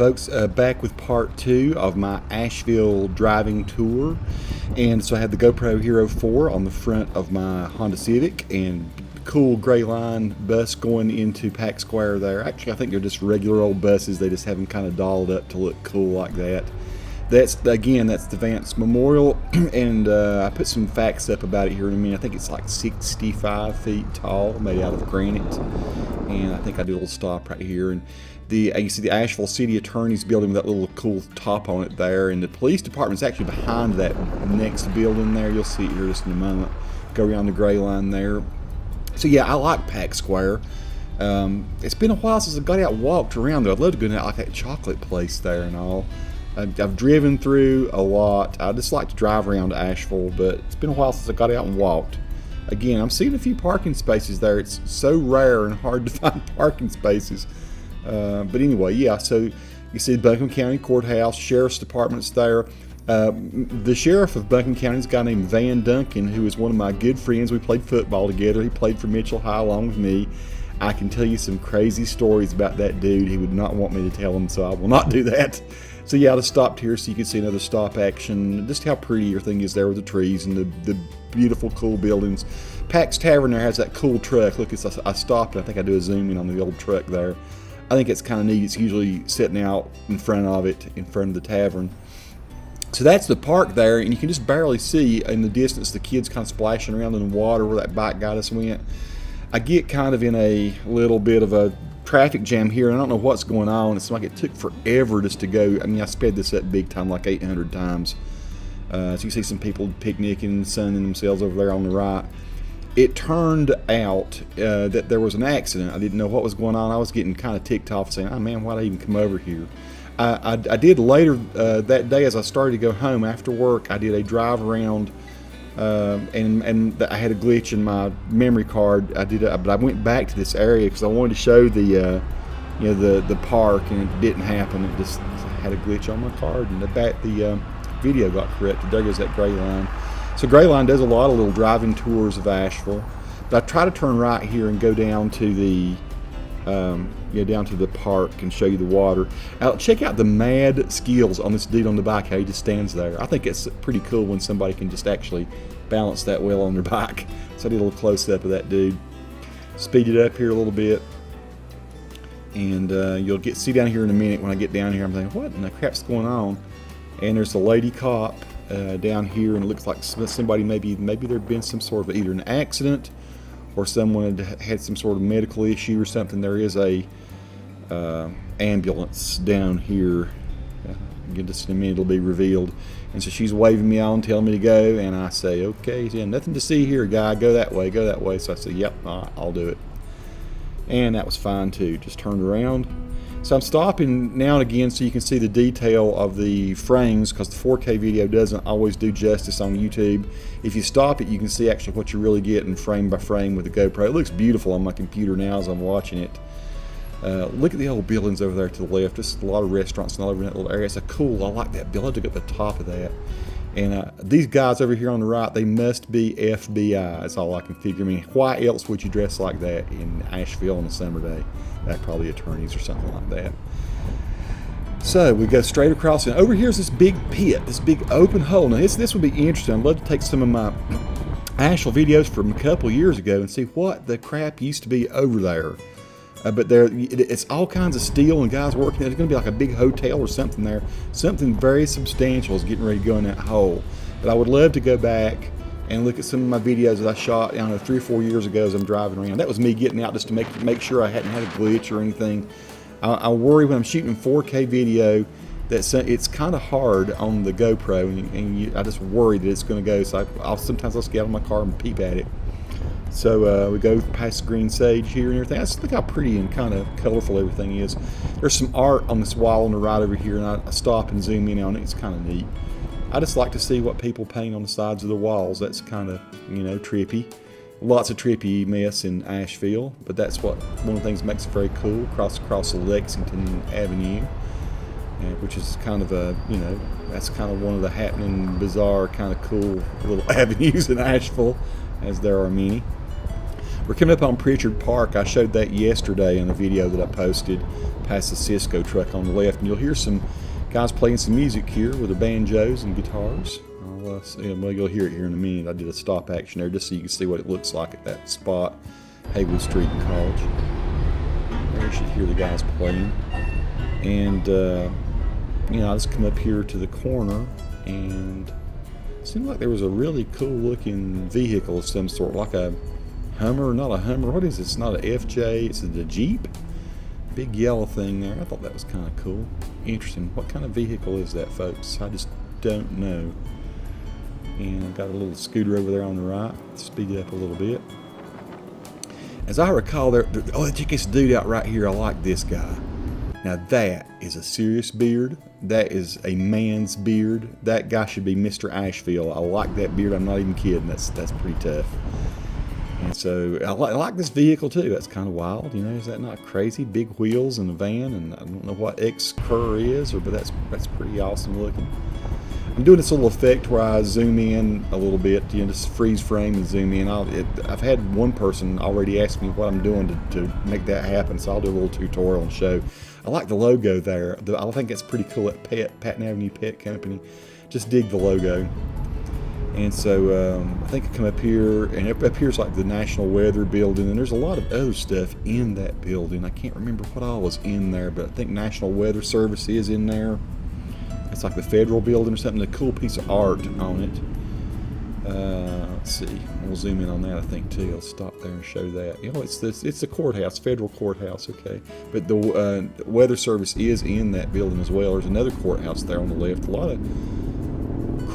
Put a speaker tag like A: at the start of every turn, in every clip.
A: folks, back with part 2 of my Asheville driving tour. And so I had the GoPro Hero 4 on the front of my Honda Civic, and cool gray line bus going into Pack Square there. Actually, I think they're just regular old buses. They just have them kind of dolled up to look cool like that. That's the Vance Memorial, and I put some facts up about it here in a minute. I think it's like 65 feet tall, made out of granite. And I think I do a little stop right here. And you can see the Asheville City Attorney's building with that little cool top on it there. And the police department's actually behind that next building there. You'll see it here just in a moment. Go around the gray line there. So yeah, I like Pack Square. It's been a while since I got out and walked around though. I'd love to go out like that chocolate place there and all. I've driven through a lot. I just like to drive around to Asheville, but it's been a while since I got out and walked. Again, I'm seeing a few parking spaces there. It's so rare and hard to find parking spaces. But anyway, yeah, so you see the Duncan County Courthouse, Sheriff's Department's there. The sheriff of Duncan County is a guy named Duncan, who is one of my good friends. We played football together. He played for Mitchell High along with me. I can tell you some crazy stories about that dude. He would not want me to tell them, so I will not do that. So yeah, I just stopped here so you can see another stop action. Just how pretty everything is there with the trees and the beautiful, cool buildings. Pack's Tavern there has that cool truck. Look, I stopped, and I think I do a zoom in on the old truck there. I think it's kind of neat. It's usually sitting out in front of the tavern. So that's the park there, and you can just barely see in the distance the kids kind of splashing around in the water where that bike guy just went. I get kind of in a little bit of a traffic jam here, and I don't know what's going on. It's like it took forever just to go. I mean, I sped this up big time, like 800 times. So you see some people picnicking and sunning themselves over there on the right. It turned out that there was an accident. I didn't know what was going on. I was getting kind of ticked off, saying, "Oh man, why'd I even come over here?" I did later that day, as I started to go home after work, I did a drive around, and I had a glitch in my memory card. But I went back to this area because I wanted to show the park, and it didn't happen. It just had a glitch on my card, and the video got corrected. There goes that gray line. So Gray Line does a lot of little driving tours of Asheville. But I try to turn right here and go down to the park and show you the water. Now, check out the mad skills on this dude on the bike, how he just stands there. I think it's pretty cool when somebody can just actually balance that well on their bike. So I did a little close-up of that dude. Speed it up here a little bit. And you'll see down here in a minute when I get down here, I'm thinking, what in the crap's going on? And there's a lady cop down here, and it looks like somebody, maybe there'd been some sort of either an accident or someone had some sort of medical issue or something. There is a ambulance down here. Just in a minute it'll be revealed. And so she's waving me on, telling me to go, and I say, okay, yeah, nothing to see here, guy. Go that way, go that way. So I say, yep, I'll do it. And that was fine too. Just turned around. So I'm stopping now and again so you can see the detail of the frames, because the 4K video doesn't always do justice on YouTube. If you stop it, you can see actually what you're really getting frame by frame with the GoPro. It looks beautiful on my computer now as I'm watching it. Look at the old buildings over there to the left. Just a lot of restaurants and all over that little area. It's a cool, I like that building. I took up the top of that. And these guys over here on the right, they must be FBI. That's all I can figure. I mean, why else would you dress like that in Asheville on a summer day? They're probably attorneys or something like that. So we go straight across, and over here's this big pit, this big open hole. Now this would be interesting. I'd love to take some of my Asheville videos from a couple years ago and see what the crap used to be over there. But it's all kinds of steel and guys working. There's going to be like a big hotel or something there. Something very substantial is getting ready to go in that hole. But I would love to go back and look at some of my videos that I shot, 3 or 4 years ago as I'm driving around. That was me getting out just to make sure I hadn't had a glitch or anything. I worry when I'm shooting 4K video that it's kind of hard on the GoPro, and I just worry that it's going to go. So sometimes I'll just get out of my car and peep at it. So we go past green sage here and everything. Just look how pretty and kind of colorful everything is. There's some art on this wall on the right over here, and I stop and zoom in on it. It's kind of neat. I just like to see what people paint on the sides of the walls. That's kind of, trippy. Lots of trippy mess in Asheville, but that's one of the things that makes it very cool. Across the Lexington Avenue, which is kind of that's kind of one of the happening, bizarre, kind of cool little avenues in Asheville, as there are many. We're coming up on Pritchard Park. I showed that yesterday in a video that I posted past the Cisco truck on the left. And you'll hear some guys playing some music here with their banjos and guitars. Well, you'll hear it here in a minute. I did a stop action there just so you can see what it looks like at that spot, Haywood Street in College. There you should hear the guys playing. And, I just come up here to the corner, and it seemed like there was a really cool looking vehicle of some sort, like a Hummer, not a Hummer. What is it? It's not an FJ, it's a Jeep. Big yellow thing there. I thought that was kind of cool. Interesting. What kind of vehicle is that, folks? I just don't know. And I've got a little scooter over there on the right. Speed it up a little bit. As I recall, check this dude out right here. I like this guy. Now that is a serious beard. That is a man's beard. That guy should be Mr. Asheville. I like that beard. I'm not even kidding. That's pretty tough. And so I like this vehicle too. That's kind of wild. Is that not crazy? Big wheels and a van, and I don't know what X-Cur is, but that's pretty awesome looking. I'm doing this little effect where I zoom in a little bit, just freeze frame and zoom in. I've had one person already ask me what I'm doing to make that happen, so I'll do a little tutorial and show. I like the logo there. I think it's pretty cool at Patton Avenue Pet Company. Just dig the logo. And so I think I come up here, and up here's like the National Weather Building, and there's a lot of other stuff in that building. I can't remember what all was in there, but I think National Weather Service is in there. It's like the federal building or something, a cool piece of art on it. Let's see, we'll zoom in on that I think too. I'll stop there and show that. It's the courthouse, federal courthouse, okay. But the weather service is in that building as well. There's another courthouse there on the left. A lot of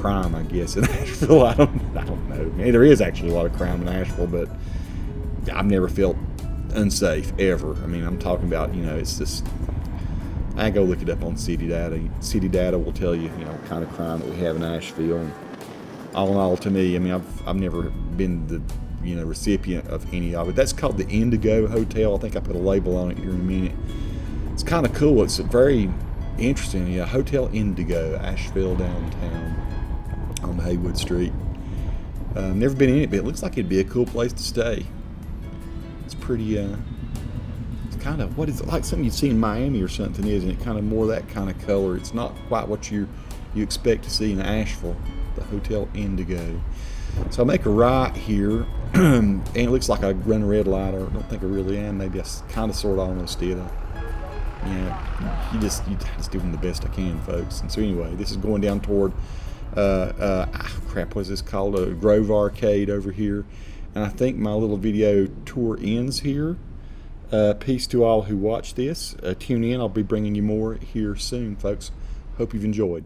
A: crime, I guess, in Asheville. I don't know. Man, there is actually a lot of crime in Asheville, but I've never felt unsafe ever. I mean, I'm talking about, it's just, I go look it up on city data. City data will tell you, what kind of crime that we have in Asheville. And all in all, to me, I mean, I've never been the recipient of any of it. That's called the Indigo Hotel. I think I put a label on it here in a minute. It's kind of cool. It's very interesting. Yeah, Hotel Indigo, Asheville downtown on Haywood Street. Never been in it, but it looks like it'd be a cool place to stay. It's pretty. It's kind of, what is it, like something you'd see in Miami or something, isn't it? Kind of more that kind of color. It's not quite what you expect to see in Asheville. The Hotel Indigo. So I make a right here, and it looks like I run a red light, or I don't think I really am. Maybe I kind of, sort of, almost did. You just doing the best I can, folks. And so anyway, this is going down toward, what is this called? A Grove Arcade over here. And I think my little video tour ends here. Peace to all who watch this. Tune in. I'll be bringing you more here soon, folks. Hope you've enjoyed.